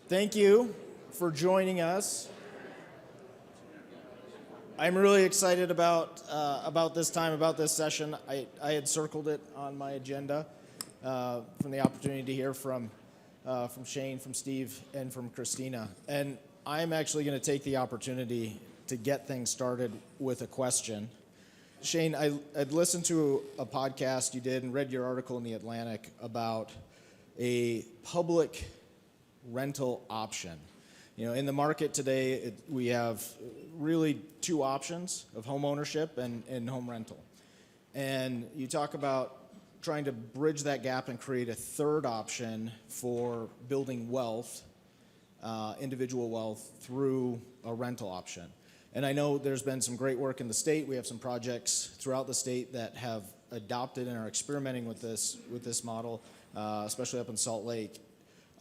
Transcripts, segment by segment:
Thank you for joining us. I'm really excited about this session. I had circled it on my agenda from the opportunity to hear from Shane, from Steve, and from Christina. And I'm actually going to take the opportunity to get things started with a question. Shane, I'd listened to a podcast you did and read your article in The Atlantic about a public rental option. You know, in the market today, we have really two options of home ownership and home rental. And you talk about trying to bridge that gap and create a third option for building wealth, individual wealth, through a rental option. And I know there's been some great work in the state. We have some projects throughout the state that have adopted and are experimenting with this model, especially up in Salt Lake.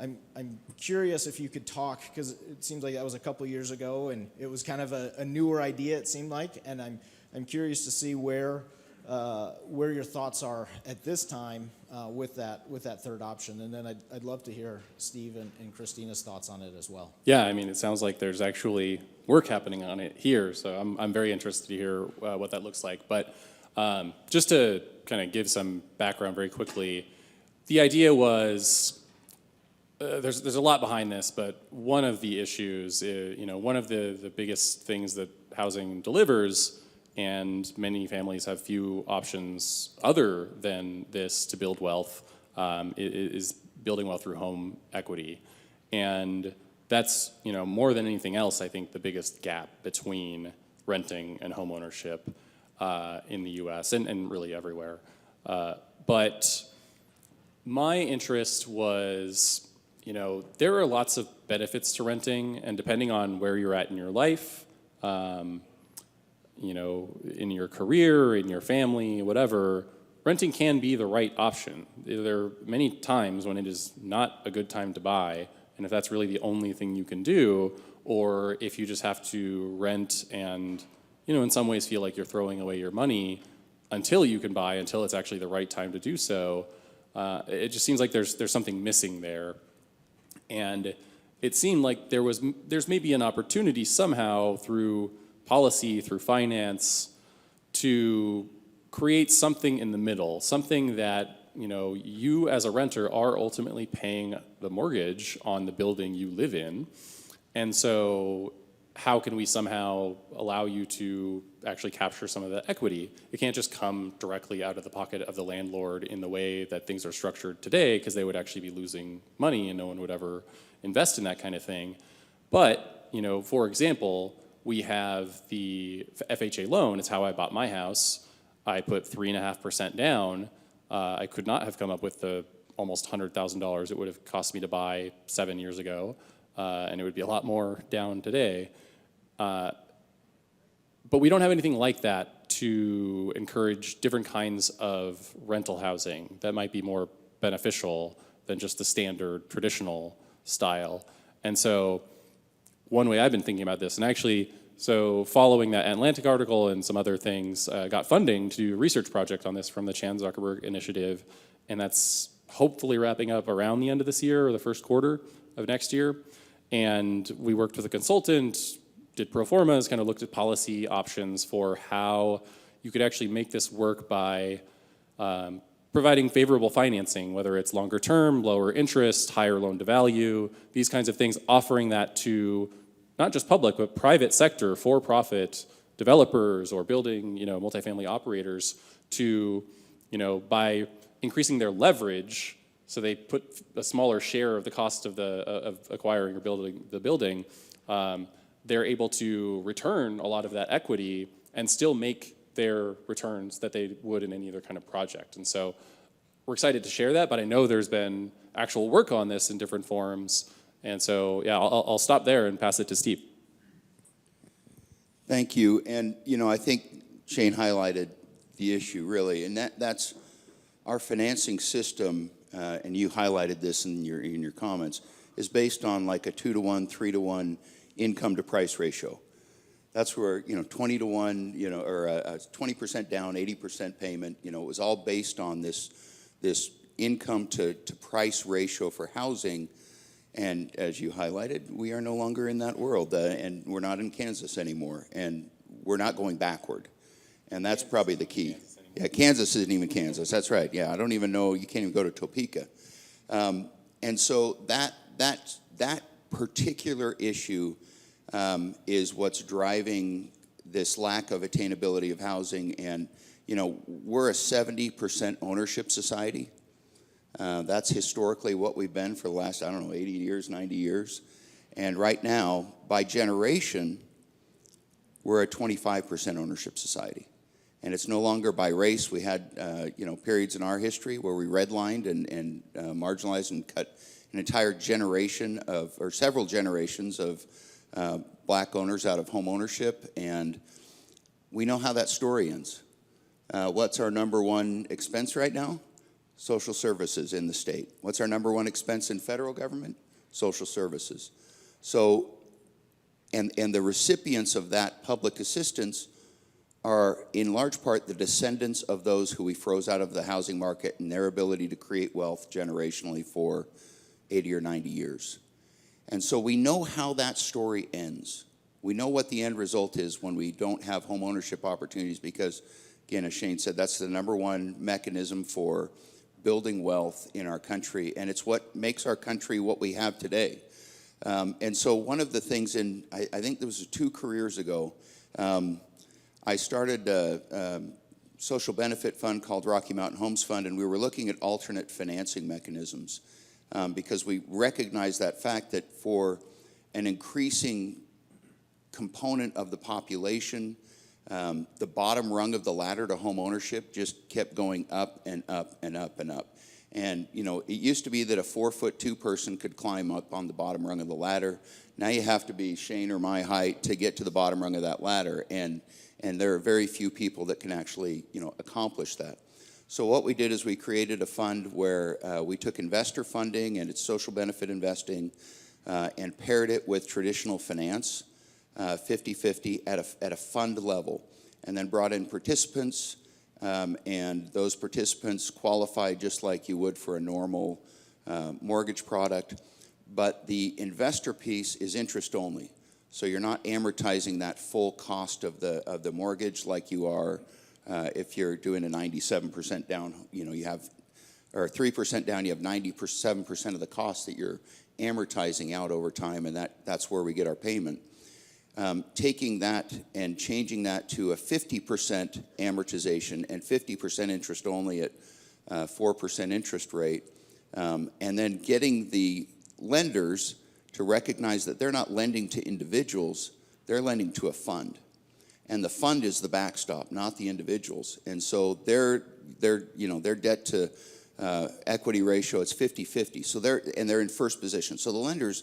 I'm curious if you could talk, because it seems like that was a couple years ago, and it was kind of a newer idea, it seemed like, and I'm curious to see where your thoughts are at this time with that third option, and then I'd love to hear Steve and Christina's thoughts on it as well. Yeah, I mean, it sounds like there's actually work happening on it here, so I'm very interested to hear what that looks like. But just to kind of give some background very quickly, the idea was. There's a lot behind this, but one of the issues, one of the biggest things that housing delivers, and many families have few options other than this to build wealth, is building wealth through home equity. And that's, more than anything else, I think the biggest gap between renting and home ownership in the US and really everywhere. But my interest was, there are lots of benefits to renting, and depending on where you're at in your life, in your career, in your family, whatever, renting can be the right option. There are many times when it is not a good time to buy, and if that's really the only thing you can do, or if you just have to rent and, in some ways feel like you're throwing away your money until you can buy, until it's actually the right time to do so, it just seems like there's something missing there. And it seemed like there's maybe an opportunity somehow through policy, through finance, to create something in the middle, something that, you as a renter are ultimately paying the mortgage on the building you live in. And so how can we somehow allow you to actually capture some of that equity? It can't just come directly out of the pocket of the landlord in the way that things are structured today, because they would actually be losing money and no one would ever invest in that kind of thing. But, for example, we have the FHA loan. It's how I bought my house. I put 3.5% down. I could not have come up with the almost $100,000 it would have cost me to buy 7 years ago, and it would be a lot more down today. But we don't have anything like that to encourage different kinds of rental housing that might be more beneficial than just the standard traditional style. And so one way I've been thinking about this, and actually, so following that Atlantic article and some other things, got funding to do a research project on this from the Chan Zuckerberg Initiative, and that's hopefully wrapping up around the end of this year or the first quarter of next year. And we worked with a consultant, did pro formas, kind of looked at policy options for how you could actually make this work by providing favorable financing, whether it's longer term, lower interest, higher loan to value, these kinds of things, offering that to not just public, but private sector, for-profit developers or building, multifamily operators to, by increasing their leverage, so they put a smaller share of the cost of acquiring or building the building, they're able to return a lot of that equity and still make their returns that they would in any other kind of project. And so we're excited to share that, but I know there's been actual work on this in different forums. And so, yeah, I'll stop there and pass it to Steve. Thank you. And, I think Shane highlighted the issue, really, and that's our financing system, and you highlighted this in your comments, is based on like a 2-to-1, 3-to-1 income to price ratio. That's where, 20 to 1, or 20% down, 80% payment, it was all based on this income to price ratio for housing. And as you highlighted, we are no longer in that world, and we're not in Kansas anymore, and we're not going backward. And that's probably the key. Yeah, Kansas isn't even Kansas. That's right. Yeah, I don't even know. You can't even go to Topeka. And so that particular issue is what's driving this lack of attainability of housing. And, you know, we're a 70% ownership society. That's historically what we've been for the last, 80 years, 90 years. And right now, by generation, we're a 25% ownership society. And it's no longer by race. We had, periods in our history where we redlined and marginalized and cut an entire generation or several generations of black owners out of home ownership. And we know how that story ends. What's our number one expense right now? Social services in the state. What's our number one expense in federal government? Social services. So, and the recipients of that public assistance are in large part the descendants of those who we froze out of the housing market and their ability to create wealth generationally for 80 or 90 years. And so we know how that story ends. We know what the end result is when we don't have home ownership opportunities because, again, as Shane said, that's the number one mechanism for building wealth in our country, and it's what makes our country what we have today. And so one of the things I think there was 2 careers ago, I started a social benefit fund called Rocky Mountain Homes Fund, and we were looking at alternate financing mechanisms because we recognized that fact that for an increasing component of the population, the bottom rung of the ladder to home ownership just kept going up and up and up and up. And, you know, it used to be that a 4'2" person could climb up on the bottom rung of the ladder. Now you have to be Shane or my height to get to the bottom rung of that ladder. And there are very few people that can actually, accomplish that. So what we did is we created a fund where we took investor funding and it's social benefit investing and paired it with traditional finance, 50-50 at a fund level, and then brought in participants, and those participants qualified just like you would for a normal mortgage product, but the investor piece is interest only. So you're not amortizing that full cost of the mortgage like you are if you're doing a 97% down, you have, or 3% down, you have 97% of the cost that you're amortizing out over time, and that's where we get our payment. Taking that and changing that to a 50% amortization and 50% interest only at 4% interest rate, and then getting the lenders to recognize that they're not lending to individuals, they're lending to a fund. And the fund is the backstop, not the individuals. And so their debt to equity ratio, it's 50-50. So they're in first position. So the lenders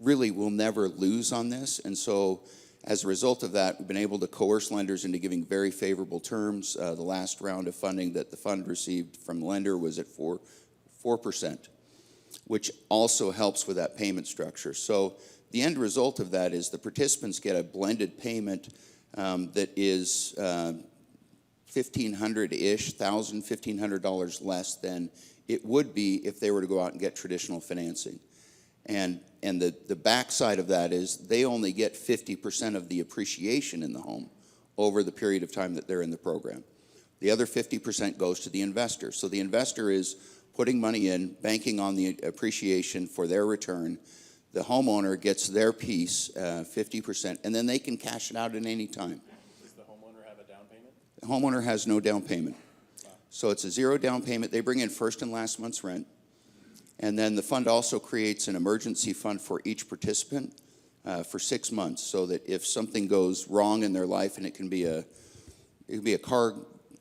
really will never lose on this. And so as a result of that, we've been able to coerce lenders into giving very favorable terms. The last round of funding that the fund received from the lender was at 4%, which also helps with that payment structure. So the end result of that is the participants get a blended payment that is $1,500-ish, $1,500 less than it would be if they were to go out and get traditional financing. And the backside of that is they only get 50% of the appreciation in the home over the period of time that they're in the program. The other 50% goes to the investor. So the investor is putting money in, banking on the appreciation for their return. The homeowner gets their piece, 50%, and then they can cash it out at any time. Does the homeowner have a down payment? The homeowner has no down payment. Wow. So it's a 0 down payment. They bring in first and last month's rent. And then the fund also creates an emergency fund for each participant for 6 months, so that if something goes wrong in their life, and it can be a car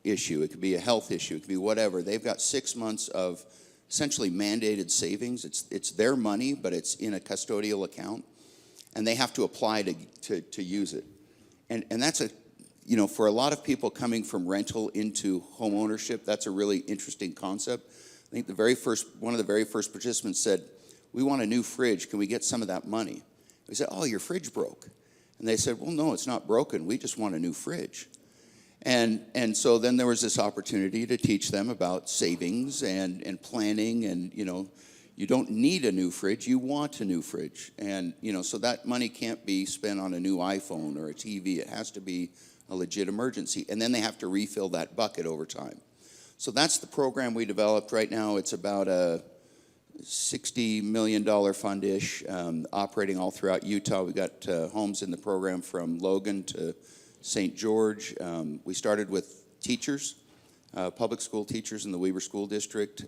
issue, it could be a health issue, it could be whatever, they've got 6 months of essentially mandated savings. It's their money, but it's in a custodial account, and they have to apply to use it. And that's for a lot of people coming from rental into home ownership, that's a really interesting concept. I think one of the very first participants said, "We want a new fridge. Can we get some of that money?" We said, "Oh, your fridge broke." And they said, "Well, no, it's not broken. We just want a new fridge." And so then there was this opportunity to teach them about savings and planning and, you don't need a new fridge, you want a new fridge. And, so that money can't be spent on a new iPhone or a TV. It has to be a legit emergency. And then they have to refill that bucket over time. So that's the program we developed. Right now it's about a $60 million fund-ish, operating all throughout Utah. We got homes in the program from Logan to St. George. We started with teachers, public school teachers in the Weber School District.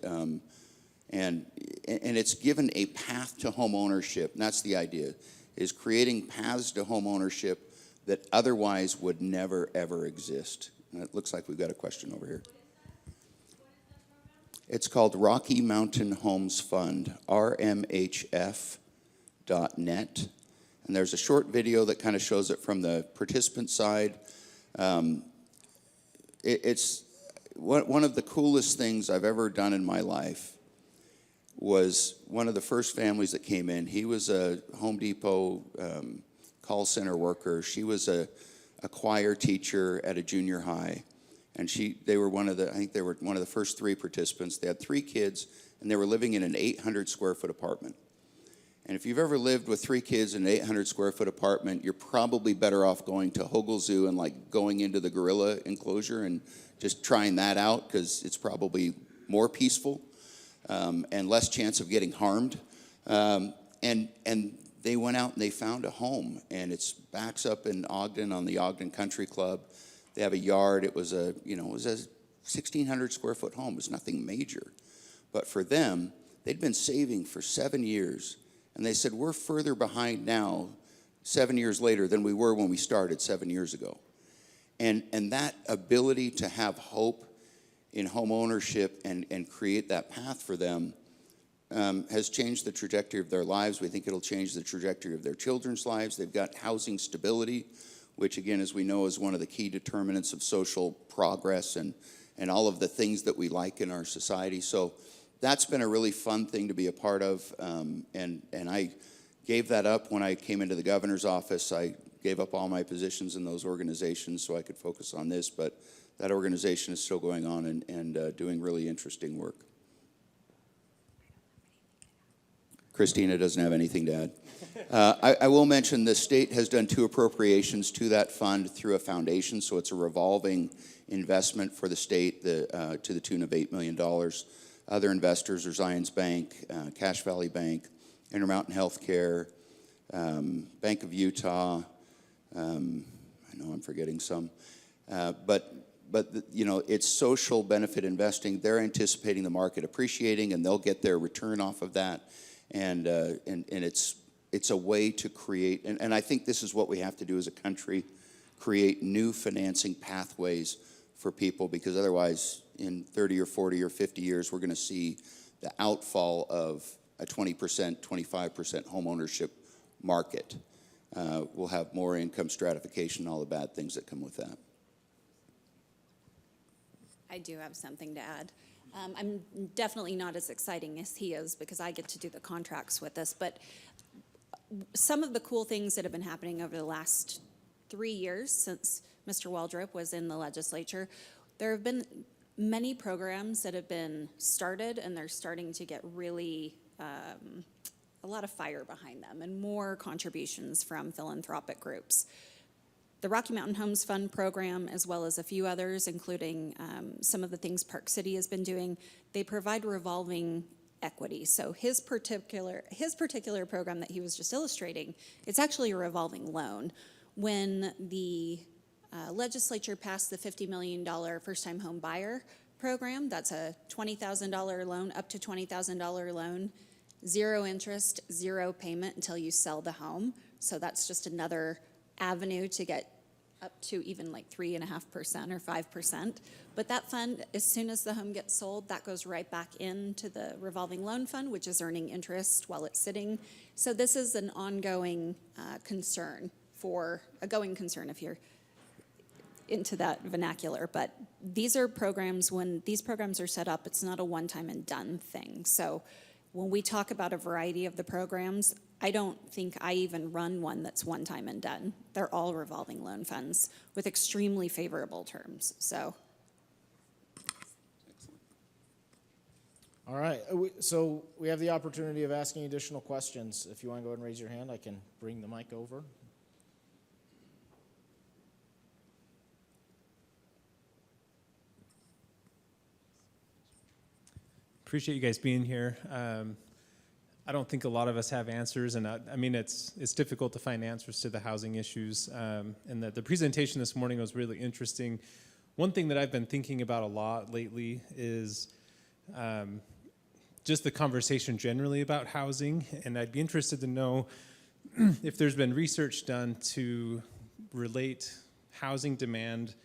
And it's given a path to home ownership. And that's the idea, is creating paths to home ownership that otherwise would never, ever exist. And it looks like we've got a question over here. It's called Rocky Mountain Homes Fund, rmhf.net. And there's a short video that kind of shows it from the participant side. It's one of the coolest things I've ever done in my life. Was one of the first families that came in. He was a Home Depot call center worker. She was a choir teacher at a junior high. And they were one of the first 3 participants. They had 3 kids, and they were living in an 800 square foot apartment. And if you've ever lived with 3 kids in an 800 square foot apartment, you're probably better off going to Hogle Zoo and like going into the gorilla enclosure and just trying that out, because it's probably more peaceful. And less chance of getting harmed. And they went out and they found a home, and it's backs up in Ogden on the Ogden Country Club. They have a yard. It was a 1,600 square foot home. It was nothing major. But for them, they'd been saving for 7 years, and they said, we're further behind now, 7 years later, than we were when we started 7 years ago. And that ability to have hope in home ownership and create that path for them has changed the trajectory of their lives. We think it'll change the trajectory of their children's lives. They've got housing stability, which again, as we know, is one of the key determinants of social progress and all of the things that we like in our society. So that's been a really fun thing to be a part of. And I gave that up when I came into the governor's office. I gave up all my positions in those organizations so I could focus on this, but that organization is still going on and doing really interesting work. Christina doesn't have anything to add. I will mention the state has done 2 appropriations to that fund through a foundation, so it's a revolving investment for the state to the tune of $8 million. Other investors are Zions Bank, Cache Valley Bank, Intermountain Healthcare, Bank of Utah. I know I'm forgetting some. But it's social benefit investing. They're anticipating the market appreciating, and they'll get their return off of that. And it's a way to create, and I think this is what we have to do as a country, create new financing pathways for people, because otherwise in 30 or 40 or 50 years, we're going to see the outfall of a 20%, 25% home ownership market. We'll have more income stratification, all the bad things that come with that. I do have something to add. I'm definitely not as exciting as he is because I get to do the contracts with this, but some of the cool things that have been happening over the last 3 years since Mr. Waldrip was in the legislature, there have been many programs that have been started, and they're starting to get really a lot of fire behind them and more contributions from philanthropic groups. The Rocky Mountain Homes Fund program, as well as a few others, including some of the things Park City has been doing, they provide revolving equity. So his particular program that he was just illustrating, it's actually a revolving loan. When the legislature passed the $50 million first-time home buyer program, that's a $20,000 loan, up to $20,000 loan, 0 interest, 0 payment until you sell the home. So that's just another avenue to get up to even like 3.5% or 5%. But that fund, as soon as the home gets sold, that goes right back into the revolving loan fund, which is earning interest while it's sitting. So this is an ongoing concern, for a going concern if you're into that vernacular. But these are programs, when these programs are set up, it's not a one-time and done thing. So when we talk about a variety of the programs, I don't think I even run one that's one time and done. They're all revolving loan funds with extremely favorable terms. So, All right, so we have the opportunity of asking additional questions. If you want to go ahead and raise your hand, I can bring the mic over. Appreciate you guys being here. I don't think a lot of us have answers, and I mean it's difficult to find answers to the housing issues. And the presentation this morning was really interesting. One thing that I've been thinking about a lot lately is just the conversation generally about housing, and I'd be interested to know if there's been research done to relate housing demand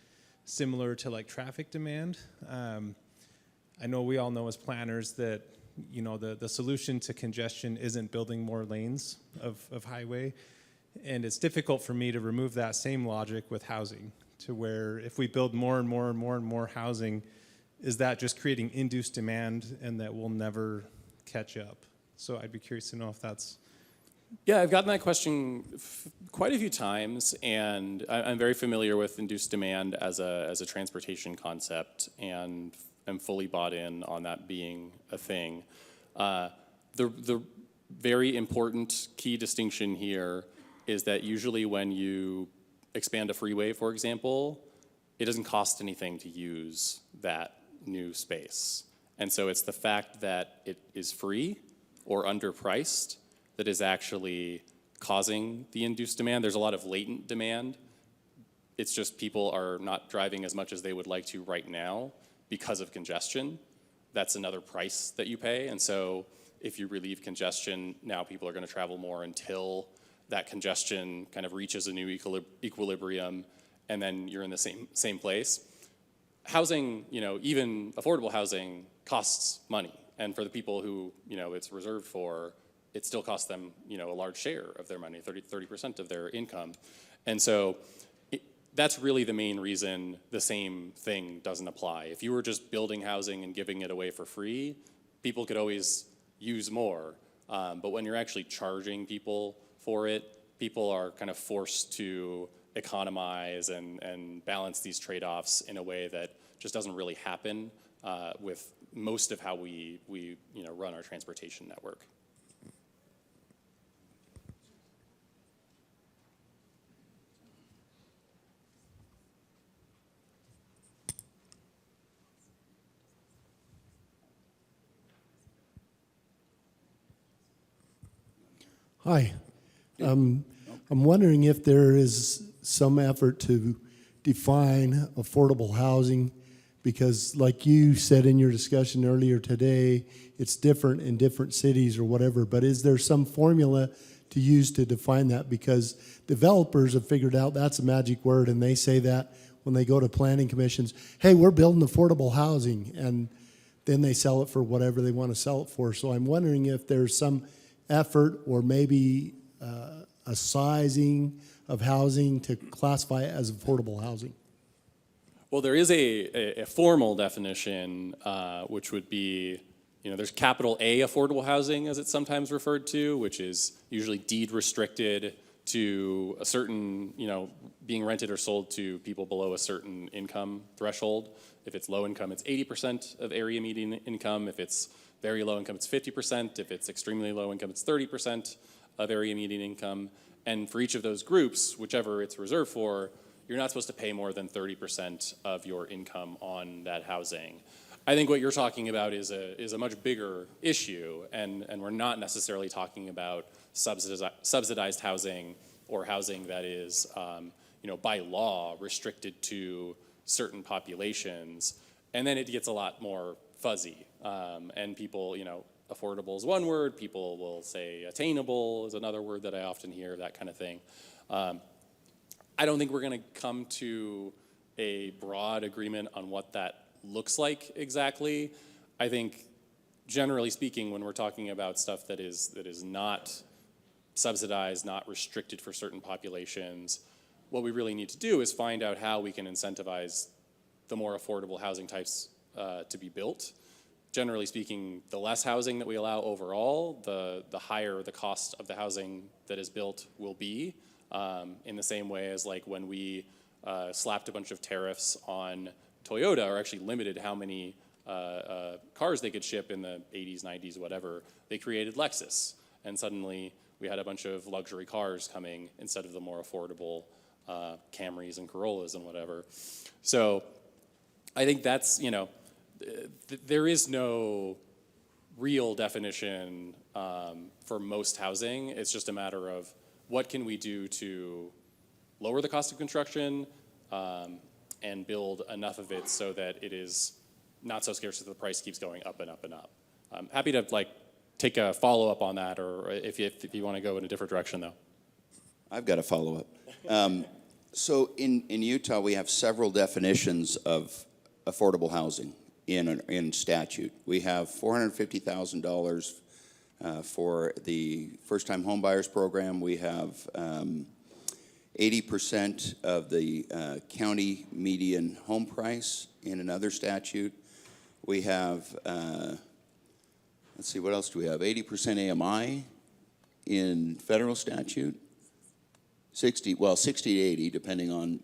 similar to like traffic demand. I know we all know as planners that the solution to congestion isn't building more lanes of highway, and it's difficult for me to remove that same logic with housing, to where if we build more and more and more and more housing, is that just creating induced demand and that we'll never catch up? So I'd be curious to know if that's... Yeah, I've gotten that question quite a few times, and I'm very familiar with induced demand as a transportation concept, and I'm fully bought in on that being a thing. The very important key distinction here is that usually when you expand a freeway, for example, it doesn't cost anything to use that new space. And so it's the fact that it is free or underpriced that is actually causing the induced demand. There's a lot of latent demand. It's just people are not driving as much as they would like to right now because of congestion. That's another price that you pay. And so if you relieve congestion, now people are going to travel more until that congestion kind of reaches a new equilibrium, and then you're in the same place. Housing, even affordable housing costs money. And for the people who, it's reserved for, it still costs them, a large share of their money, 30% of their income. And so that's really the main reason the same thing doesn't apply. If you were just building housing and giving it away for free, people could always use more. But when you're actually charging people for it, people are kind of forced to economize and balance these trade-offs in a way that just doesn't really happen with most of how we run our transportation network. Hi. I'm wondering if there is some effort to define affordable housing, because like you said in your discussion earlier today, it's different in different cities or whatever, but is there some formula to use to define that? Because developers have figured out that's a magic word, and they say that when they go to planning commissions, hey, we're building affordable housing, and then they sell it for whatever they want to sell it for. So I'm wondering if there's some effort or maybe a sizing of housing to classify it as affordable housing. Well, there is a formal definition, which would be, there's capital A affordable housing, as it's sometimes referred to, which is usually deed restricted to a certain, being rented or sold to people below a certain income threshold. If it's low income, it's 80% of area median income. If it's very low income, it's 50%. If it's extremely low income, it's 30% of area median income. And for each of those groups, whichever it's reserved for, you're not supposed to pay more than 30% of your income on that housing. I think what you're talking about is a much bigger issue, and we're not necessarily talking about subsidized housing or housing that is, by law restricted to certain populations. And then it gets a lot more fuzzy. And people, affordable is one word. People will say attainable is another word that I often hear, that kind of thing. I don't think we're going to come to a broad agreement on what that looks like exactly. I think, generally speaking, when we're talking about stuff that is not subsidized, not restricted for certain populations, what we really need to do is find out how we can incentivize the more affordable housing types to be built. Generally speaking, the less housing that we allow overall, the higher the cost of the housing that is built will be. In the same way as like when we slapped a bunch of tariffs on Toyota, or actually limited how many cars they could ship in the 80s, 90s, whatever, they created Lexus. And suddenly we had a bunch of luxury cars coming instead of the more affordable Camrys and Corollas and whatever. So I think that's, there is no real definition for most housing. It's just a matter of what can we do to lower the cost of construction and build enough of it so that it is not so scarce that the price keeps going up and up and up. I'm happy to take a follow-up on that, or if you want to go in a different direction, though. I've got a follow-up. So in Utah, we have several definitions of affordable housing in statute. We have $450,000 for the first-time homebuyers program. We have 80% of the county median home price in another statute. We have, let's see, what else do we have? 80% AMI in federal statute. 60 to 80, depending on,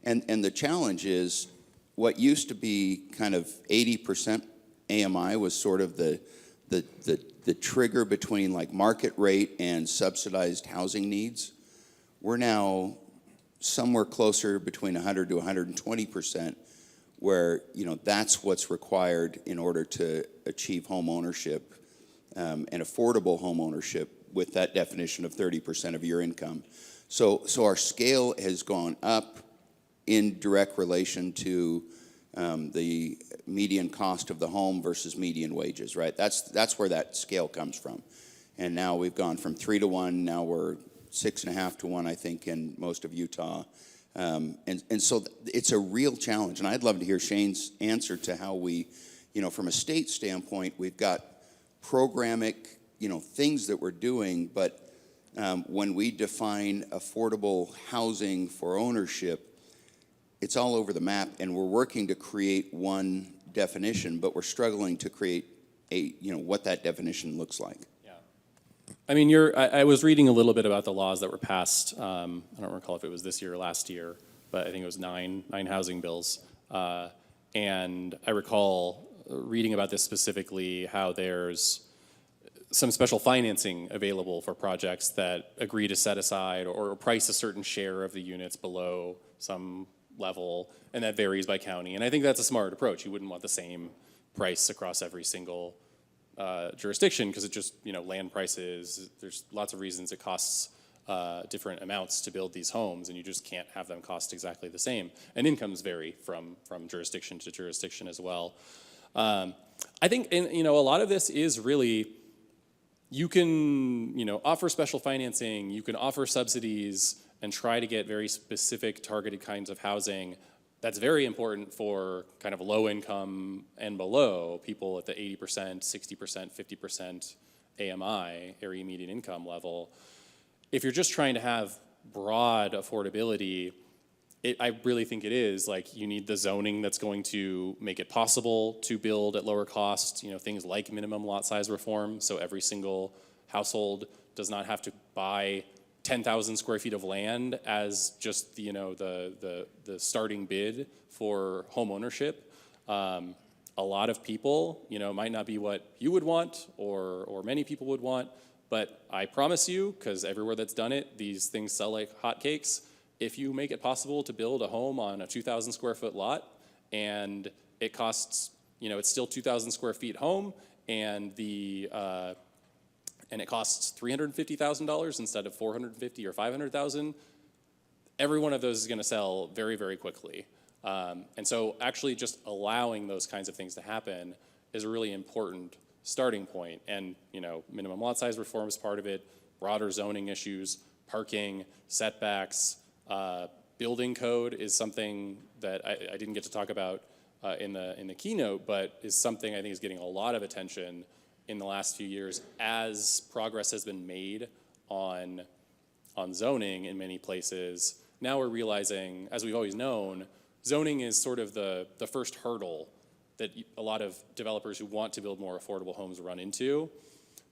and the challenge is what used to be kind of 80% AMI was sort of the trigger between like market rate and subsidized housing needs. We're now somewhere closer between 100 to 120%, where that's what's required in order to achieve home ownership and affordable home ownership with that definition of 30% of your income. So our scale has gone up in direct relation to the median cost of the home versus median wages, right? That's where that scale comes from. And now we've gone from 3 to 1, now we're 6.5 to 1, I think, in most of Utah. And so it's a real challenge. And I'd love to hear Shane's answer to how we, from a state standpoint, we've got programmatic, things that we're doing, but when we define affordable housing for ownership, it's all over the map, and we're working to create one definition, but we're struggling to create what that definition looks like. Yeah. I mean, I was reading a little bit about the laws that were passed. I don't recall if it was this year or last year, but I think it was nine housing bills. And I recall reading about this specifically, how there's some special financing available for projects that agree to set aside or price a certain share of the units below some level, and that varies by county. And I think that's a smart approach. You wouldn't want the same price across every single jurisdiction, because it just, land prices, there's lots of reasons it costs different amounts to build these homes, and you just can't have them cost exactly the same. And incomes vary from jurisdiction to jurisdiction as well. I think, a lot of this is really, you can, offer special financing, you can offer subsidies, and try to get very specific targeted kinds of housing. That's very important for kind of low income and below, people at the 80%, 60%, 50% AMI, area median income level. If you're just trying to have broad affordability, I really think it is you need the zoning that's going to make it possible to build at lower cost, things like minimum lot size reform, so every single household does not have to buy 10,000 square feet of land as just the starting bid for home ownership. A lot of people, might not be what you would want or many people would want, but I promise you, because everywhere that's done it, these things sell like hotcakes. If you make it possible to build a home on a 2,000 square foot lot, and it costs, it's still 2,000 square feet home, and it costs $350,000 instead of $450,000 or $500,000, every one of those is going to sell very, very quickly. And so actually just allowing those kinds of things to happen is a really important starting point. And, minimum lot size reform is part of it, broader zoning issues, parking, setbacks, building code is something that I didn't get to talk about in the keynote, but is something I think is getting a lot of attention in the last few years as progress has been made on zoning in many places. Now we're realizing, as we've always known, zoning is sort of the first hurdle that a lot of developers who want to build more affordable homes run into.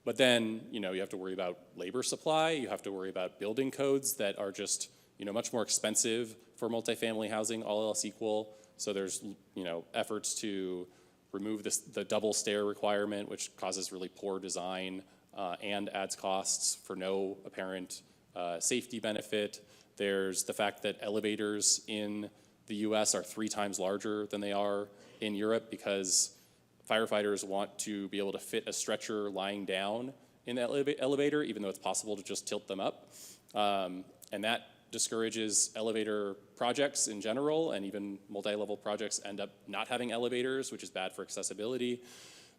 But then, you have to worry about labor supply, you have to worry about building codes that are just, much more expensive for multifamily housing, all else equal. So there's, efforts to remove the double stair requirement, which causes really poor design and adds costs for no apparent safety benefit. There's the fact that elevators in the US are 3 times larger than they are in Europe because firefighters want to be able to fit a stretcher lying down in the elevator, even though it's possible to just tilt them up. And that discourages elevator projects in general, and even multi-level projects end up not having elevators, which is bad for accessibility.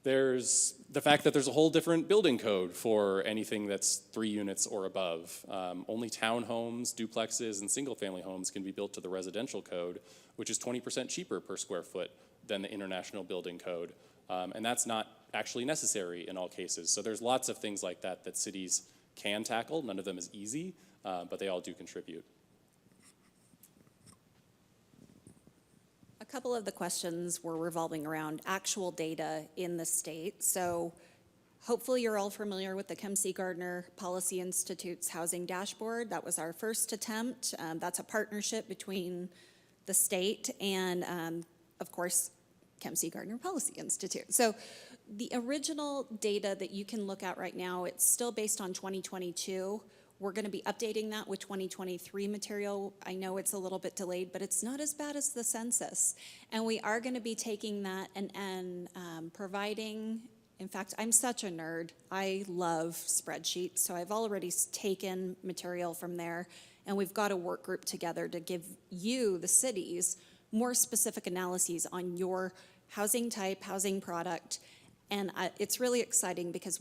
There's the fact that there's a whole different building code for anything that's 3 units or above. Only townhomes, duplexes, and single-family homes can be built to the residential code, which is 20% cheaper per square foot than the international building code. And that's not actually necessary in all cases. So there's lots of things like that that cities can tackle. None of them is easy, but they all do contribute. A couple of the questions were revolving around actual data in the state. So hopefully you're all familiar with the Kemsey Gardner Policy Institute's housing dashboard. That was our first attempt. That's a partnership between the state and, of course, Kemsey Gardner Policy Institute. So the original data that you can look at right now, it's still based on 2022. We're going to be updating that with 2023 material. I know it's a little bit delayed, but it's not as bad as the census. And we are going to be taking that and providing, in fact, I'm such a nerd. I love spreadsheets. So I've already taken material from there. And we've got a work group together to give you, the cities, more specific analyses on your housing type, housing product. And it's really exciting because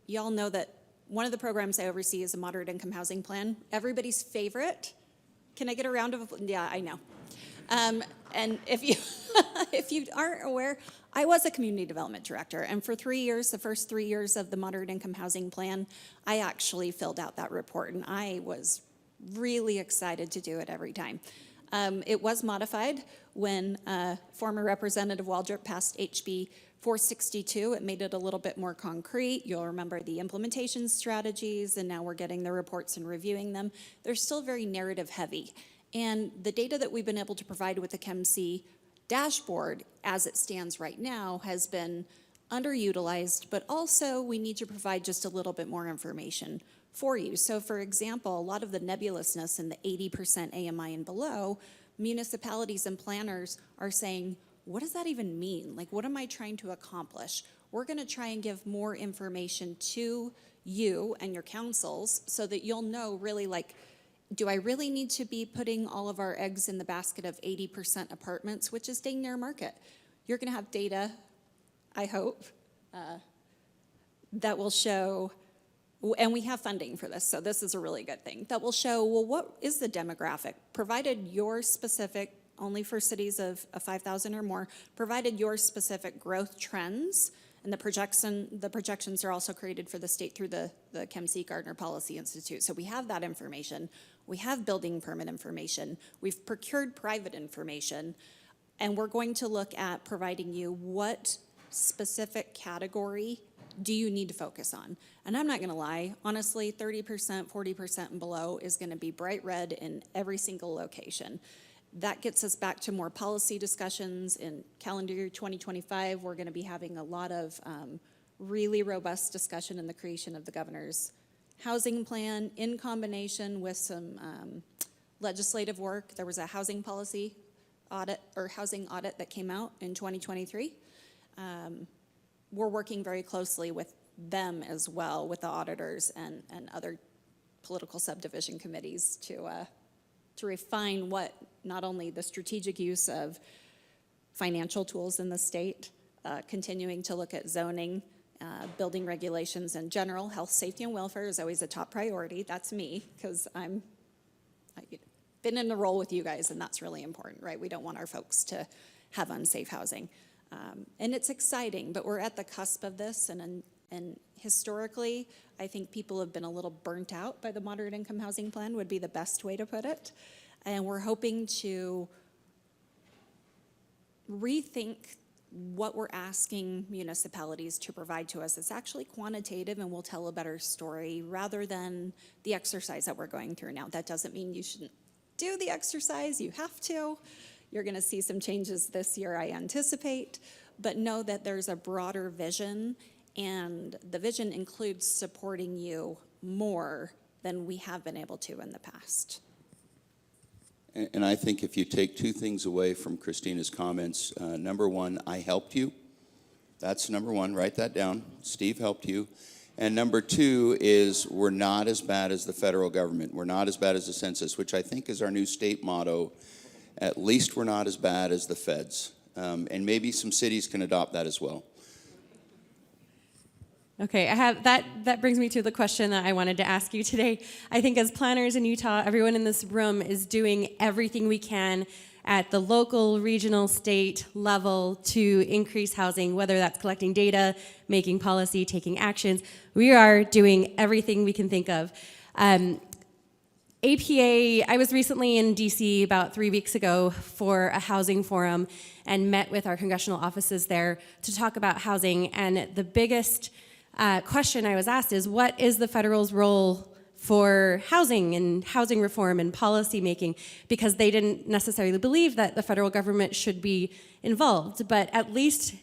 y'all know that one of the programs I oversee is a moderate income housing plan. Everybody's favorite. Can I get a round of applause? Yeah, I know. And if you if you aren't aware, I was a community development director, and for 3 years, the first 3 years of the moderate income housing plan, I actually filled out that report, and I was really excited to do it every time. It was modified when former Representative Waldrip passed HB 462. It made it a little bit more concrete. You'll remember the implementation strategies, and now we're getting the reports and reviewing them. They're still very narrative heavy. And the data that we've been able to provide with the KEMC dashboard as it stands right now has been underutilized, but also we need to provide just a little bit more information for you. So for example, a lot of the nebulousness in the 80% AMI and below, municipalities and planners are saying, what does that even mean? Like, what am I trying to accomplish? We're going to try and give more information to you and your councils so that you'll know really, like, do I really need to be putting all of our eggs in the basket of 80% apartments, which is dang near market? You're going to have data, I hope, that will show, and we have funding for this, so this is a really good thing, that will show, well, what is the demographic? Provided your specific, only for cities of 5,000 or more, provided your specific growth trends, and the projections are also created for the state through the KEMC Gardner Policy Institute. So we have that information. We have building permit information. We've procured private information. And we're going to look at providing you what specific category do you need to focus on. And I'm not going to lie. Honestly, 30%, 40% and below is going to be bright red in every single location. That gets us back to more policy discussions. In calendar year 2025, we're going to be having a lot of really robust discussion in the creation of the governor's housing plan in combination with some legislative work. There was a housing policy audit or housing audit that came out in 2023. We're working very closely with them as well, with the auditors and other political subdivision committees to refine what not only the strategic use of financial tools in the state, continuing to look at zoning, building regulations in general. Health, safety, and welfare is always a top priority. That's me, because I've been in the role with you guys, and that's really important, right? We don't want our folks to have unsafe housing. And it's exciting, but we're at the cusp of this, and historically, I think people have been a little burnt out by the moderate income housing plan, would be the best way to put it. And we're hoping to rethink what we're asking municipalities to provide to us. It's actually quantitative and will tell a better story rather than the exercise that we're going through now. That doesn't mean you shouldn't do the exercise. You have to. You're going to see some changes this year, I anticipate. but know that there's a broader vision, and the vision includes supporting you more than we have been able to in the past. And I think if you take two things away from Christina's comments, number one, I helped you. That's number one. Write that down. Steve helped you. And number two is we're not as bad as the federal government. We're not as bad as the census, which I think is our new state motto. At least we're not as bad as the feds. And maybe some cities can adopt that as well. Okay, I have that brings me to the question that I wanted to ask you today. I think as planners in Utah, everyone in this room is doing everything we can at the local, regional, state level to increase housing, whether that's collecting data, making policy, taking actions. We are doing everything we can think of. APA, I was recently in DC about 3 weeks ago for a housing forum and met with our congressional offices there to talk about housing. And the biggest question I was asked is, what is the federal's role for housing and housing reform and policy making? Because they didn't necessarily believe that the federal government should be involved. But at least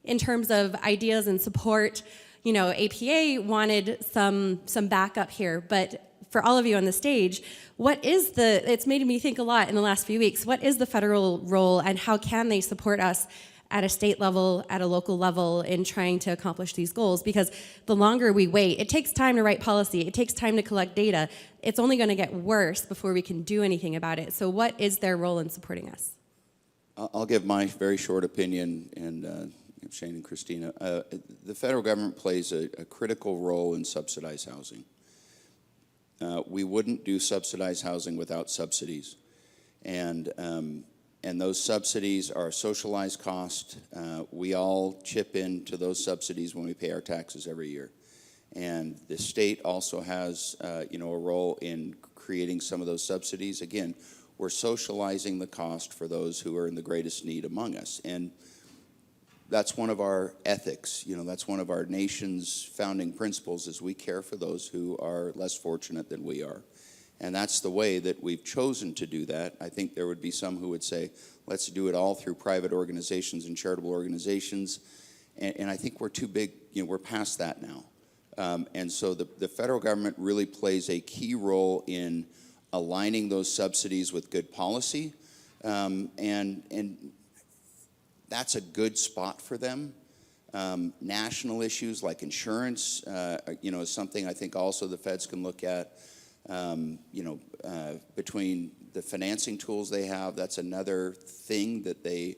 in terms of ideas and support, you know, APA wanted some backup here. But for all of you on the stage, it's made me think a lot in the last few weeks, what is the federal role and how can they support us at a state level, at a local level in trying to accomplish these goals? Because the longer we wait, it takes time to write policy, it takes time to collect data. It's only going to get worse before we can do anything about it. So what is their role in supporting us? I'll give my very short opinion, and Shane and Christina. The federal government plays a critical role in subsidized housing. We wouldn't do subsidized housing without subsidies. And those subsidies are a socialized cost. We all chip into those subsidies when we pay our taxes every year. And the state also has, a role in creating some of those subsidies. Again, we're socializing the cost for those who are in the greatest need among us. And that's one of our ethics. That's one of our nation's founding principles, is we care for those who are less fortunate than we are. And that's the way that we've chosen to do that. I think there would be some who would say, let's do it all through private organizations and charitable organizations. And I think we're too big, we're past that now. And so the federal government really plays a key role in aligning those subsidies with good policy. And that's a good spot for them. National issues like insurance, is something I think also the feds can look at. Between the financing tools they have, that's another thing that they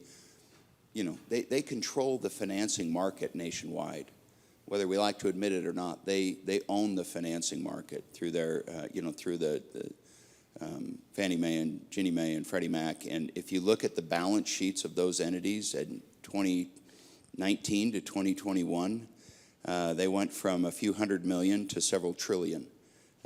control the financing market nationwide. Whether we like to admit it or not, they own the financing market through their, through the Fannie Mae and Ginnie Mae and Freddie Mac. And if you look at the balance sheets of those entities in 2019 to 2021, they went from a few $100 million to several trillion.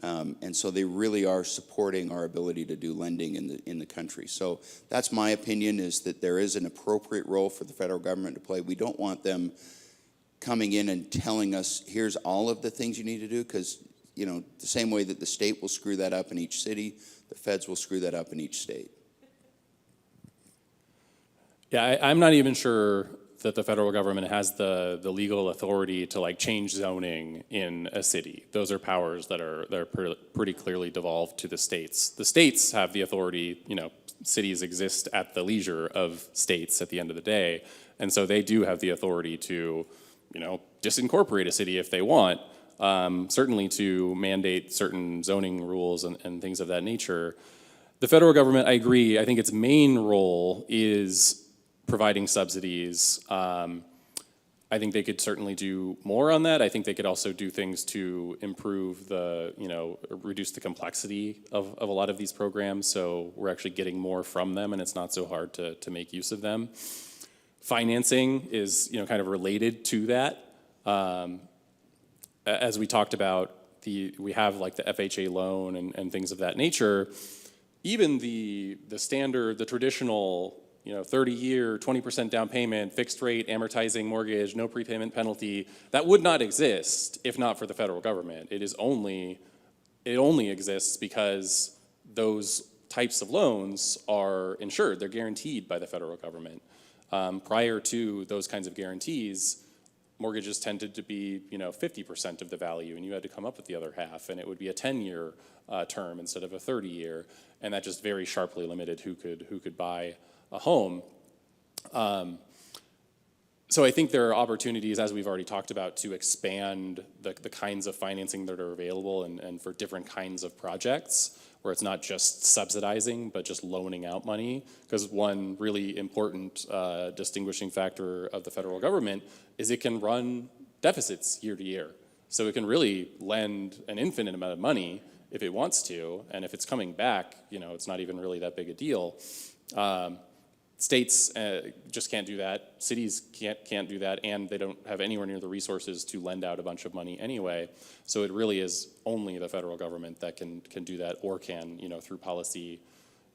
And so they really are supporting our ability to do lending in the country. So that's my opinion, is that there is an appropriate role for the federal government to play. We don't want them coming in and telling us, here's all of the things you need to do, because, the same way that the state will screw that up in each city, the feds will screw that up in each state. Yeah, I'm not even sure that the federal government has the legal authority to change zoning in a city. Those are powers that are pretty clearly devolved to the states. The states have the authority, cities exist at the leisure of states at the end of the day. And so they do have the authority to, disincorporate a city if they want, certainly to mandate certain zoning rules and things of that nature. The federal government, I agree, I think its main role is providing subsidies. I think they could certainly do more on that. I think they could also do things to improve reduce the complexity of a lot of these programs, so we're actually getting more from them and it's not so hard to make use of them. Financing is, kind of related to that. As we talked about, we have the FHA loan and things of that nature. Even the standard, the traditional 30-year, 20% down payment, fixed rate, amortizing mortgage, no prepayment penalty, that would not exist if not for the federal government. It only exists because those types of loans are insured. They're guaranteed by the federal government. Prior to those kinds of guarantees, mortgages tended to be, 50% of the value, and you had to come up with the other half, and it would be a 10-year term instead of a 30-year, and that just very sharply limited who could buy a home. So I think there are opportunities, as we've already talked about, to expand the kinds of financing that are available and for different kinds of projects, where it's not just subsidizing, but just loaning out money. Because one really important distinguishing factor of the federal government is it can run deficits year to year. So it can really lend an infinite amount of money if it wants to, and if it's coming back, it's not even really that big a deal. States just can't do that. Cities can't do that, and they don't have anywhere near the resources to lend out a bunch of money anyway. So it really is only the federal government that can do that, or can, through policy,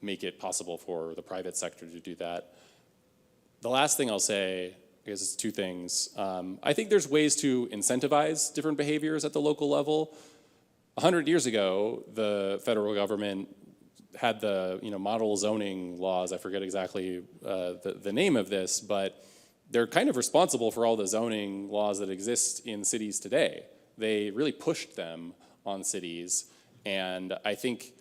make it possible for the private sector to do that. The last thing I'll say, because it's two things, I think there's ways to incentivize different behaviors at the local level. 100 years ago, the federal government had the model zoning laws. I forget exactly the name of this, but they're kind of responsible for all the zoning laws that exist in cities today. They really pushed them on cities, and I think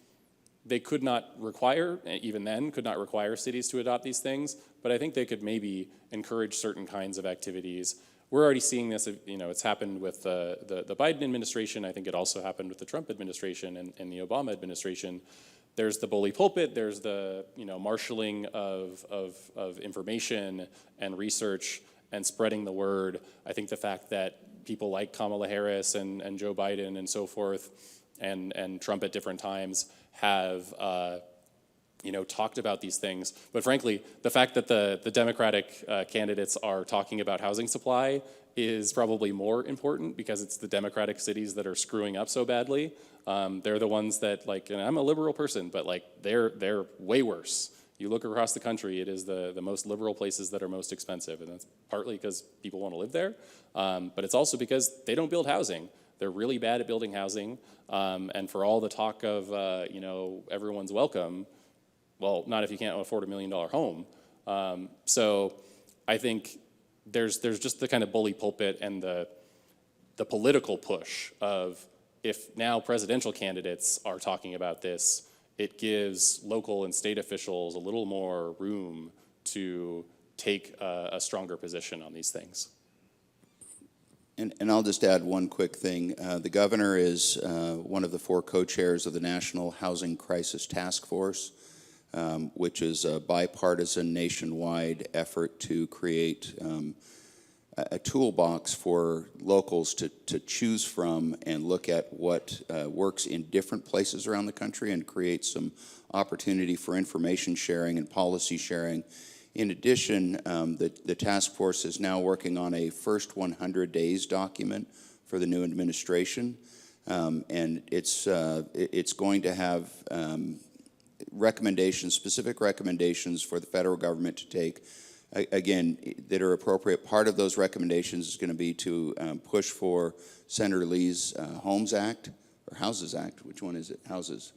they could not require, even then, could not require cities to adopt these things, but I think they could maybe encourage certain kinds of activities. We're already seeing this, it's happened with the Biden administration. I think it also happened with the Trump administration and the Obama administration. There's the bully pulpit, there's the marshaling of information and research and spreading the word. I think the fact that people like Kamala Harris and Joe Biden and so forth and Trump at different times have talked about these things. But frankly, the fact that the Democratic candidates are talking about housing supply is probably more important, because it's the Democratic cities that are screwing up so badly. They're the ones that, and I'm a liberal person, but they're way worse. You look across the country, it is the most liberal places that are most expensive, and that's partly because people want to live there, but it's also because they don't build housing. They're really bad at building housing, and for all the talk of, everyone's welcome, well, not if you can't afford $1 million home. So I think there's just the kind of bully pulpit and the political push of, if now presidential candidates are talking about this, it gives local and state officials a little more room to take a stronger position on these things. And I'll just add one quick thing. The governor is one of the 4 co-chairs of the National Housing Crisis Task Force, which is a bipartisan nationwide effort to create a toolbox for locals to choose from and look at what works in different places around the country and create some opportunity for information sharing and policy sharing. In addition, the task force is now working on a first 100 days document for the new administration, and it's going to have specific recommendations for the federal government to take, again, that are appropriate. Part of those recommendations is going to be to push for Senator Lee's Houses Act. Which one is it? Houses,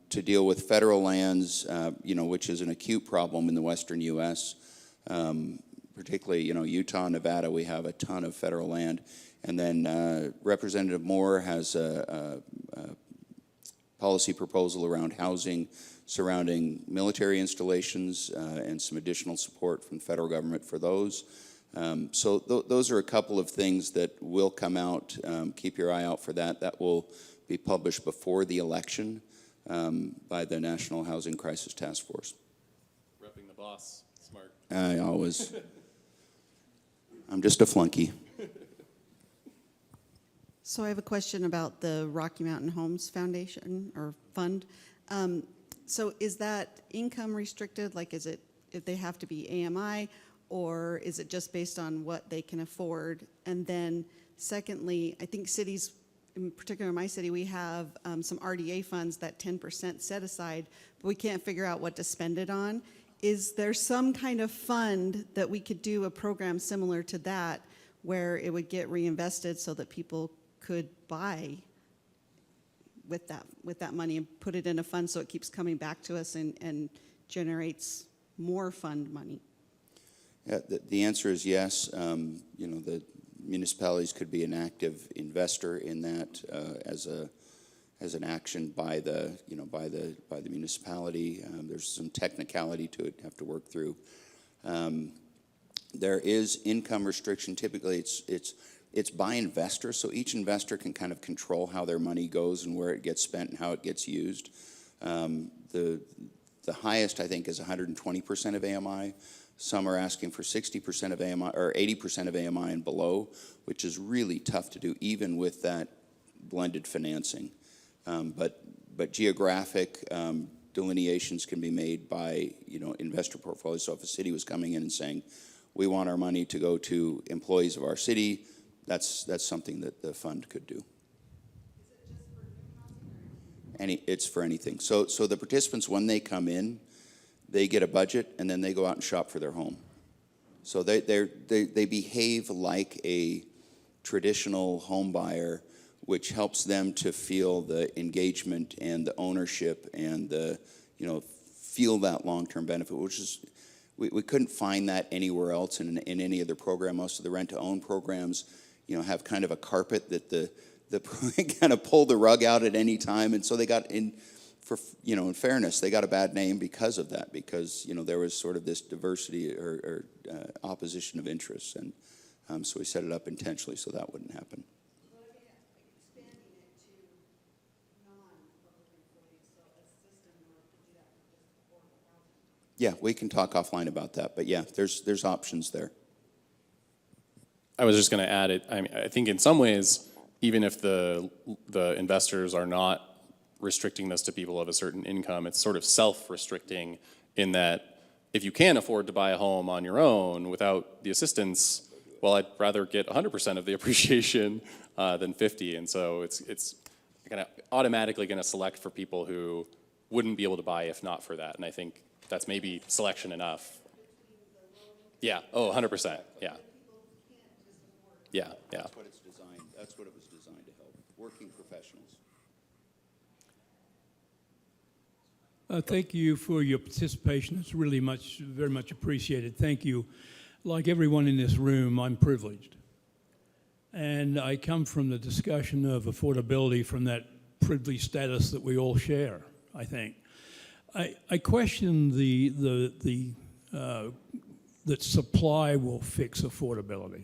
to deal with federal lands, which is an acute problem in the western U.S., particularly, Utah, Nevada, we have a ton of federal land. And then Representative Moore has a policy proposal around housing surrounding military installations and some additional support from the federal government for those. So those are a couple of things that will come out. Keep your eye out for that. That will be published before the election by the National Housing Crisis Task Force. Repping the boss, smart. I'm just a flunky. So I have a question about the Rocky Mountain Homes Foundation or Fund. So is that income restricted? Is it if they have to be AMI, or is it just based on what they can afford? And then secondly, I think cities, in particular in my city, we have some RDA funds that 10% set aside, but we can't figure out what to spend it on. Is there some kind of fund that we could do a program similar to that where it would get reinvested so that people could buy with that money and put it in a fund so it keeps coming back to us and generates more fund money? Yeah, the answer is yes. You know, the municipalities could be an active investor in that as an action by the municipality. There's some technicality to it, have to work through. There is income restriction. Typically, it's by investor, so each investor can kind of control how their money goes and where it gets spent and how it gets used. The highest, I think, is 120% of AMI. Some are asking for 60% of AMI or 80% of AMI and below, which is really tough to do, even with that blended financing. But geographic delineations can be made by, you know, investor portfolios. So if a city was coming in and saying, we want our money to go to employees of our city, that's something that the fund could do. It's for anything. So the participants, when they come in, they get a budget and then they go out and shop for their home. So they behave like a traditional home buyer, which helps them to feel the engagement and the ownership and the, you know, feel that long-term benefit, which is, we couldn't find that anywhere else in any other program. Most of the rent-to-own programs, you know, have kind of a carpet that the kind of pull the rug out at any time, and so they got in. For, you know, in fairness, they got a bad name because of that, because, you know, there was sort of this diversity or opposition of interests, and so we set it up intentionally so that wouldn't happen. Yeah, we can talk offline about that, but yeah, there's options there. I was just going to add it. I mean, I think in some ways, even if the investors are not restricting this to people of a certain income, it's sort of self-restricting in that if you can't afford to buy a home on your own without the assistance, well, I'd rather get 100% of the appreciation than 50, and so it's kind of automatically going to select for people who wouldn't be able to buy if not for that, and I think that's maybe selection enough. Yeah. Oh, 100%. Yeah. Yeah. Yeah. That's what it's designed. That's what it was designed to help. Working professionals. Thank you for your participation. It's really very much appreciated. Thank you. Like everyone in this room, I'm privileged. And I come from the discussion of affordability from that privileged status that we all share, I think. I question that supply will fix affordability.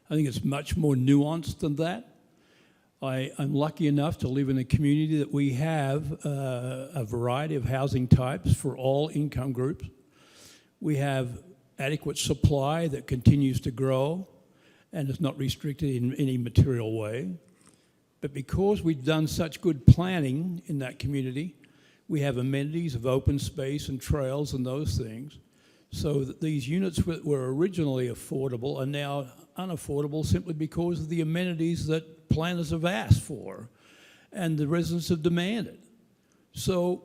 I think it's much more nuanced than that. I'm lucky enough to live in a community that we have a variety of housing types for all income groups. We have adequate supply that continues to grow and is not restricted in any material way. But because we've done such good planning in that community, we have amenities of open space and trails and those things, so that these units that were originally affordable are now unaffordable simply because of the amenities that planners have asked for and the residents have demanded. So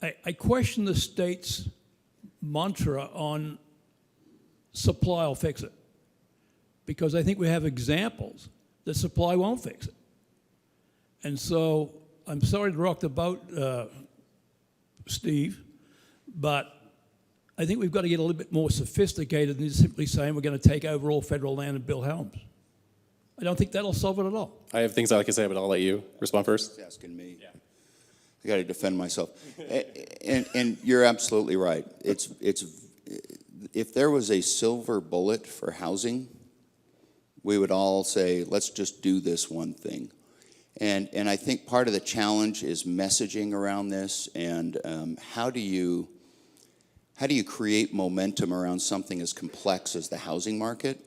I question the state's mantra on supply will fix it, because I think we have examples that supply won't fix it. And so I'm sorry to rock the boat, Steve, but I think we've got to get a little bit more sophisticated than simply saying we're going to take over all federal land and build homes. I don't think that'll solve it at all. I have things I like to say, but I'll let you respond first. It's asking me. Yeah. I got to defend myself. and you're absolutely right. It's if there was a silver bullet for housing, we would all say, let's just do this one thing. And I think part of the challenge is messaging around this, and how do you create momentum around something as complex as the housing market?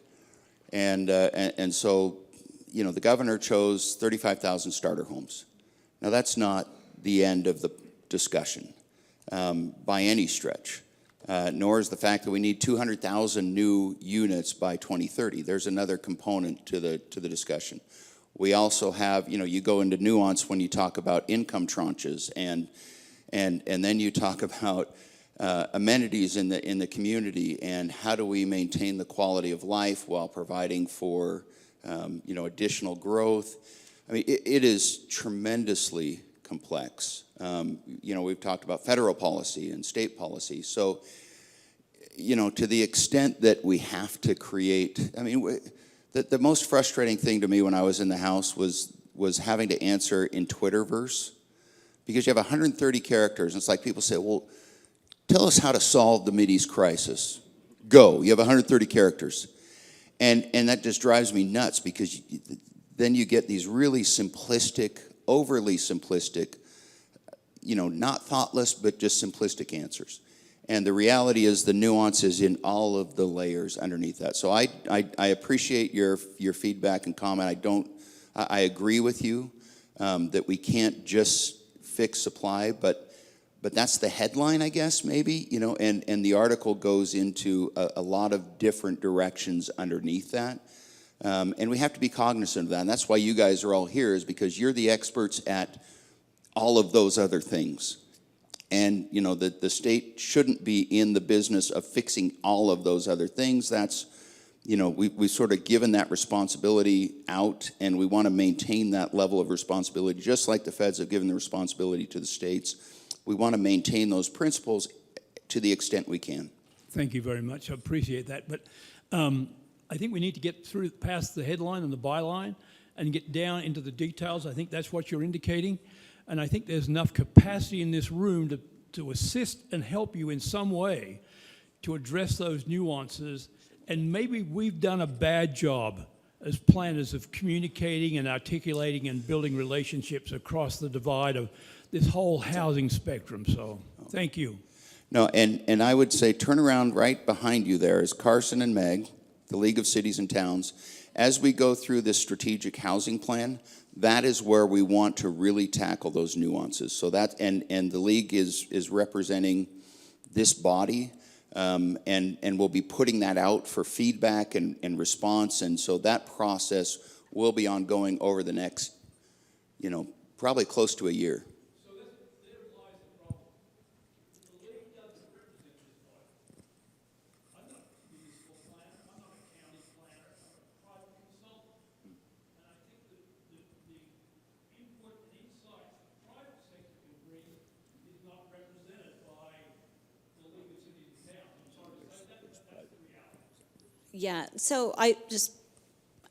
And so, you know, the governor chose 35,000 starter homes. Now, that's not the end of the discussion by any stretch, nor is the fact that we need 200,000 new units by 2030. There's another component to the discussion. We also have, you know, you go into nuance when you talk about income tranches, and then you talk about amenities in the community, and how do we maintain the quality of life while providing for you know, additional growth. I mean, it is tremendously complex. You know, we've talked about federal policy and state policy. So, you know, to the extent that we have to create, I mean, the most frustrating thing to me when I was in the House was having to answer in Twitterverse, because you have 130 characters, and it's like people say, well, tell us how to solve the Mideast crisis. Go. You have 130 characters. And that just drives me nuts, because then you get these really simplistic, overly simplistic, you know, not thoughtless, but just simplistic answers. And the reality is the nuance is in all of the layers underneath that. So I appreciate your feedback and comment. I agree with you that we can't just fix supply, but that's the headline, I guess, maybe, you know, and the article goes into a lot of different directions underneath that. And we have to be cognizant of that. And that's why you guys are all here, is because you're the experts at all of those other things. And, you know, the state shouldn't be in the business of fixing all of those other things. That's, you know, we've sort of given that responsibility out, and we want to maintain that level of responsibility, just like the feds have given the responsibility to the states. We want to maintain those principles to the extent we can. Thank you very much. I appreciate that. But I think we need to get through past the headline and the byline and get down into the details. I think that's what you're indicating. And I think there's enough capacity in this room to assist and help you in some way to address those nuances. And maybe we've done a bad job as planners of communicating and articulating and building relationships across the divide of this whole housing spectrum. So thank you. No, and I would say turn around right behind you there is Carson and Meg, the League of Cities and Towns. As we go through this strategic housing plan, that is where we want to really tackle those nuances. So that, and the League is representing this body, and we'll be putting that out for feedback and response. And so that process will be ongoing over the next, you know, probably close to a year. Yeah, so I just,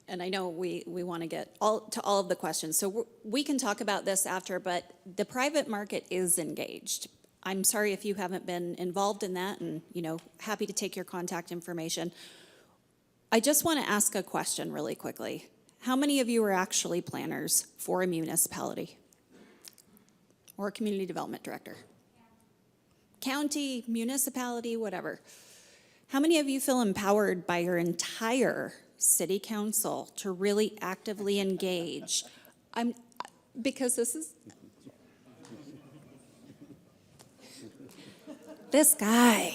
and I know we want to get all of the questions, so we can talk about this after, but the private market is engaged. I'm sorry if you haven't been involved in that, and, you know, happy to take your contact information. I just want to ask a question really quickly. How many of you are actually planners for a municipality or a community development director? County, municipality, whatever. How many of you feel empowered by your entire city council to really actively engage? Because this is, this guy.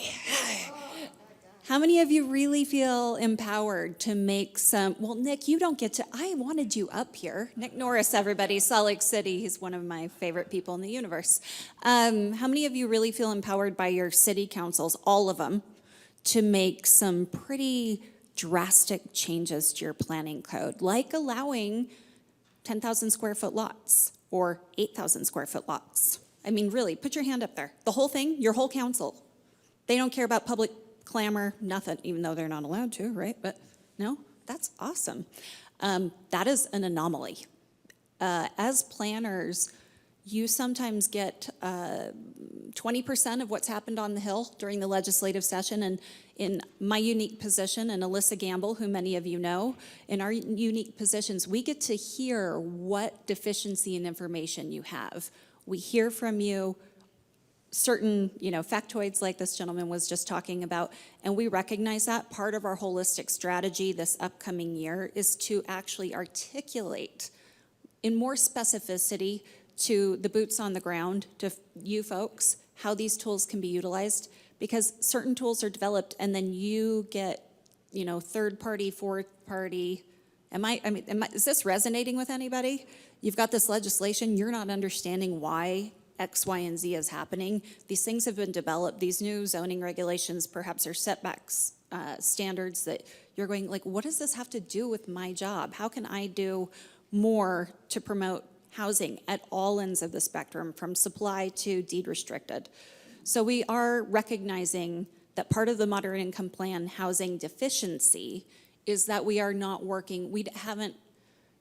How many of you really feel empowered to make some, well, Nick, you don't get to, I wanted you up here. Nick Norris, everybody, Salt Lake City, he's one of my favorite people in the universe. How many of you really feel empowered by your city councils, all of them, to make some pretty drastic changes to your planning code, like allowing 10,000 square foot lots or 8,000 square foot lots? I mean, really, put your hand up there. The whole thing, your whole council. They don't care about public clamor, nothing, even though they're not allowed to, right? But no, that's awesome. That is an anomaly. As planners, you sometimes get 20% of what's happened on the Hill during the legislative session. And in my unique position, and Alyssa Gamble, who many of you know, in our unique positions, we get to hear what deficiency in information you have. We hear from you certain, you know, factoids like this gentleman was just talking about, and we recognize that part of our holistic strategy this upcoming year is to actually articulate in more specificity to the boots on the ground, to you folks, how these tools can be utilized, because certain tools are developed and then you get, you know, third party, fourth party. Is this resonating with anybody? You've got this legislation, you're not understanding why X, Y, and Z is happening. These things have been developed. These new zoning regulations perhaps are setbacks, standards that you're going like, what does this have to do with my job? How can I do more to promote housing at all ends of the spectrum, from supply to deed restricted. So we are recognizing that part of the moderate income plan housing deficiency is that we are not working, we haven't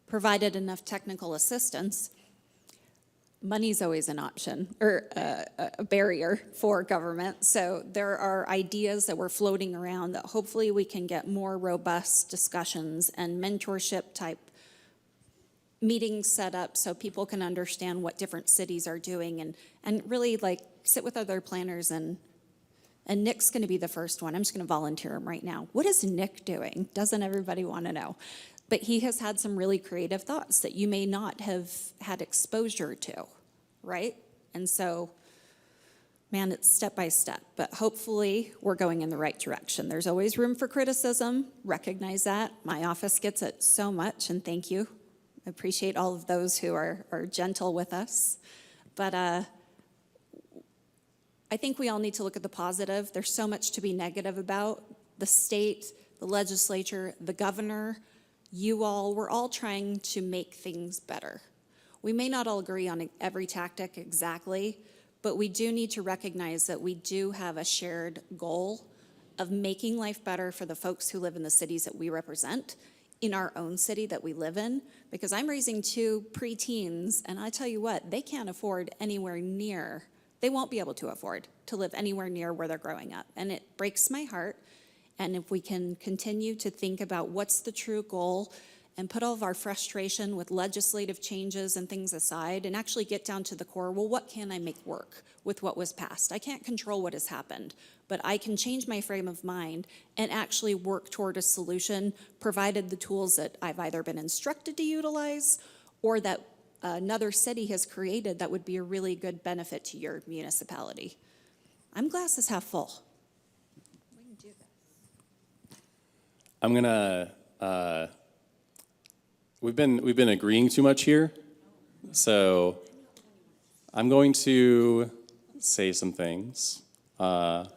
provided enough technical assistance. Money's always an option, or a barrier for government. So there are ideas that we're floating around that hopefully we can get more robust discussions and mentorship type meetings set up so people can understand what different cities are doing, and really like sit with other planners, and Nick's gonna be the first one. I'm just gonna volunteer him right now. What is Nick doing? Doesn't everybody wanna know? But he has had some really creative thoughts that you may not have had exposure to, right? And so, man, it's step by step, but hopefully we're going in the right direction. There's always room for criticism, recognize that. My office gets it so much, and thank you. I appreciate all of those who are gentle with us. But I think we all need to look at the positive. There's so much to be negative about. The state, the legislature, the governor, you all, we're all trying to make things better. We may not all agree on every tactic exactly, but we do need to recognize that we do have a shared goal of making life better for the folks who live in the cities that we represent, in our own city that we live in, because I'm raising 2 preteens, and I tell you what, they can't afford anywhere near, they won't be able to afford to live anywhere near where they're growing up, and it breaks my heart. And if we can continue to think about what's the true goal and put all of our frustration with legislative changes and things aside and actually get down to the core, well, what can I make work with what was passed? I can't control what has happened, but I can change my frame of mind and actually work toward a solution, provided the tools that I've either been instructed to utilize or that another city has created that would be a really good benefit to your municipality. I'm glasses half full. I'm gonna, we've been agreeing too much here, so I'm going to say some things. Well,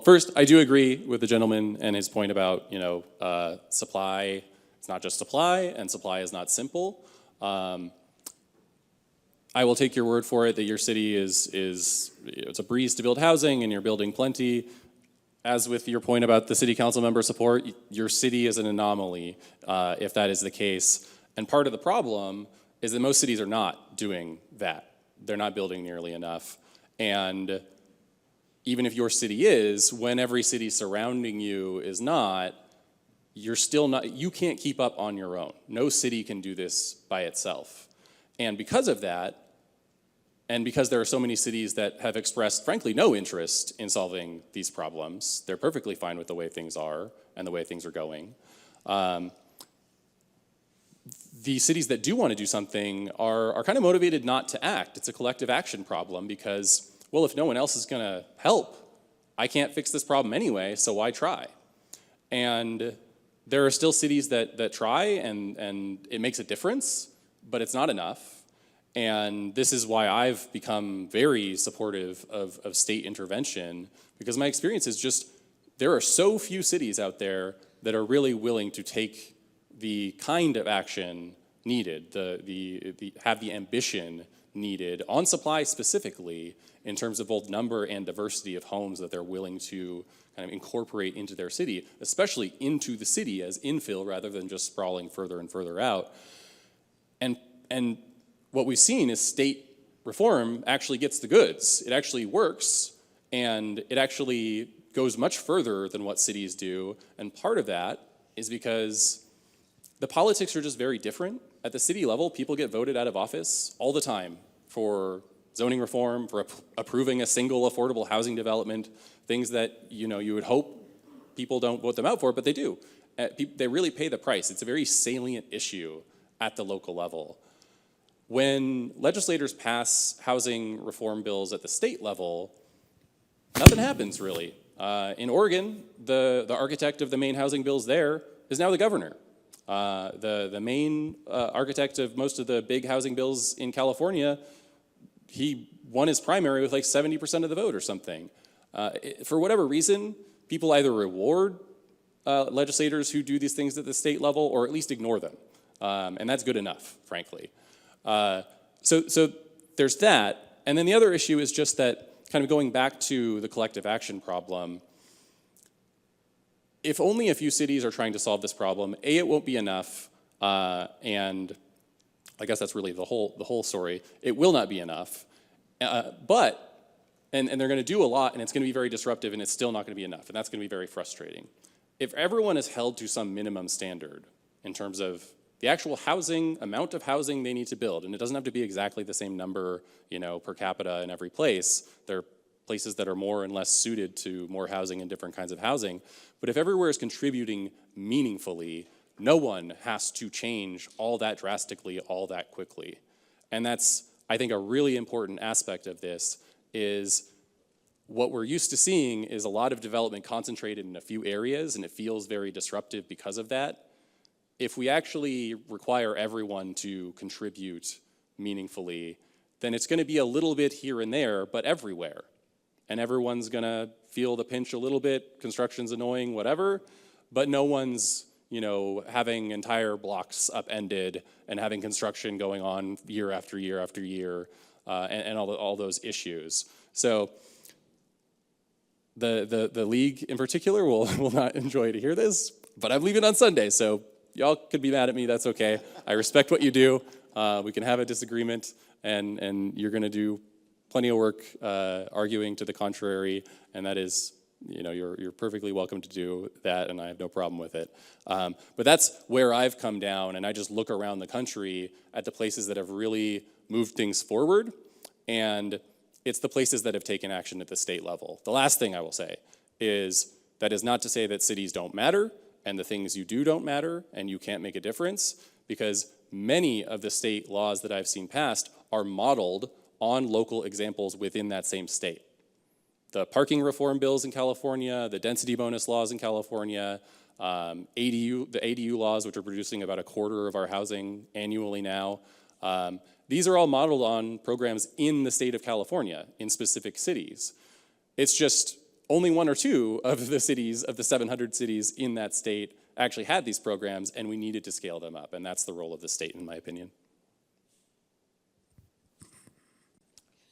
first, I do agree with the gentleman and his point about, supply. It's not just supply, and supply is not simple. I will take your word for it that your city is it's a breeze to build housing, and you're building plenty. As with your point about the city council member support, your city is an anomaly if that is the case. And part of the problem is that most cities are not doing that. They're not building nearly enough. And even if your city is, when every city surrounding you is not, you're still not, you can't keep up on your own. No city can do this by itself. And because of that, and because there are so many cities that have expressed, frankly, no interest in solving these problems, they're perfectly fine with the way things are and the way things are going. The cities that do want to do something are kind of motivated not to act. It's a collective action problem because, well, if no one else is going to help, I can't fix this problem anyway, so why try? And there are still cities that try, and it makes a difference, but it's not enough. And this is why I've become very supportive of state intervention, because my experience is just there are so few cities out there that are really willing to take the kind of action needed, have the ambition needed on supply specifically in terms of both number and diversity of homes that they're willing to kind of incorporate into their city, especially into the city as infill rather than just sprawling further and further out. And what we've seen is state reform actually gets the goods. It actually works, and it actually goes much further than what cities do. And part of that is because the politics are just very different. At the city level, people get voted out of office all the time for zoning reform, for approving a single affordable housing development, things that you would hope people don't vote them out for, but they do. They really pay the price. It's a very salient issue at the local level. When legislators pass housing reform bills at the state level, nothing happens really. In Oregon, the architect of the main housing bills there is now the governor. The main architect of most of the big housing bills in California, he won his primary with like 70% of the vote or something. For whatever reason, people either reward legislators who do these things at the state level or at least ignore them. And that's good enough, frankly. So there's that. And then the other issue is just that, kind of going back to the collective action problem, if only a few cities are trying to solve this problem, A, it won't be enough, and I guess that's really the whole story. It will not be enough, but they're going to do a lot, and it's going to be very disruptive, and it's still not going to be enough, and that's going to be very frustrating. If everyone is held to some minimum standard in terms of the actual housing, amount of housing they need to build, and it doesn't have to be exactly the same number, per capita in every place. There are places that are more and less suited to more housing and different kinds of housing. But if everywhere is contributing meaningfully, no one has to change all that drastically, all that quickly. And that's, I think, a really important aspect of this is what we're used to seeing is a lot of development concentrated in a few areas, and it feels very disruptive because of that. If we actually require everyone to contribute meaningfully, then it's going to be a little bit here and there, but everywhere. And everyone's going to feel the pinch a little bit, construction's annoying, whatever, but no one's, having entire blocks upended and having construction going on year after year after year, and all those issues. So the league in particular will not enjoy to hear this, but I'm leaving on Sunday, so y'all could be mad at me, that's okay. I respect what you do. We can have a disagreement, and you're going to do plenty of work arguing to the contrary, and that is, you're perfectly welcome to do that, and I have no problem with it. But that's where I've come down, and I just look around the country at the places that have really moved things forward, and it's the places that have taken action at the state level. The last thing I will say is that is not to say that cities don't matter, and the things you do don't matter, and you can't make a difference, because many of the state laws that I've seen passed are modeled on local examples within that same state. The parking reform bills in California, the density bonus laws in California, the ADU laws, which are producing about a quarter of our housing annually now. These are all modeled on programs in the state of California, in specific cities. It's just only one or two of the cities, of the 700 cities in that state, actually had these programs, and we needed to scale them up, and that's the role of the state, in my opinion.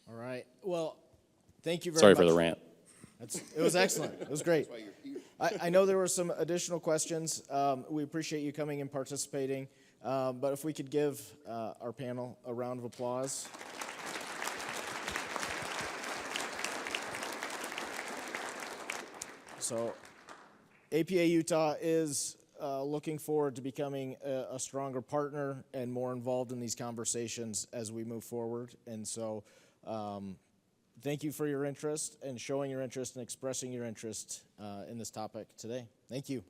All right. Well, thank you very Sorry much. for the rant. It was excellent. It was great. I know there were some additional questions. We appreciate you coming and participating. But if we could give our panel a round of applause. So APA Utah is looking forward to becoming a stronger partner and more involved in these conversations as we move forward. And so thank you for your interest and showing your interest and expressing your interest in this topic today. Thank you.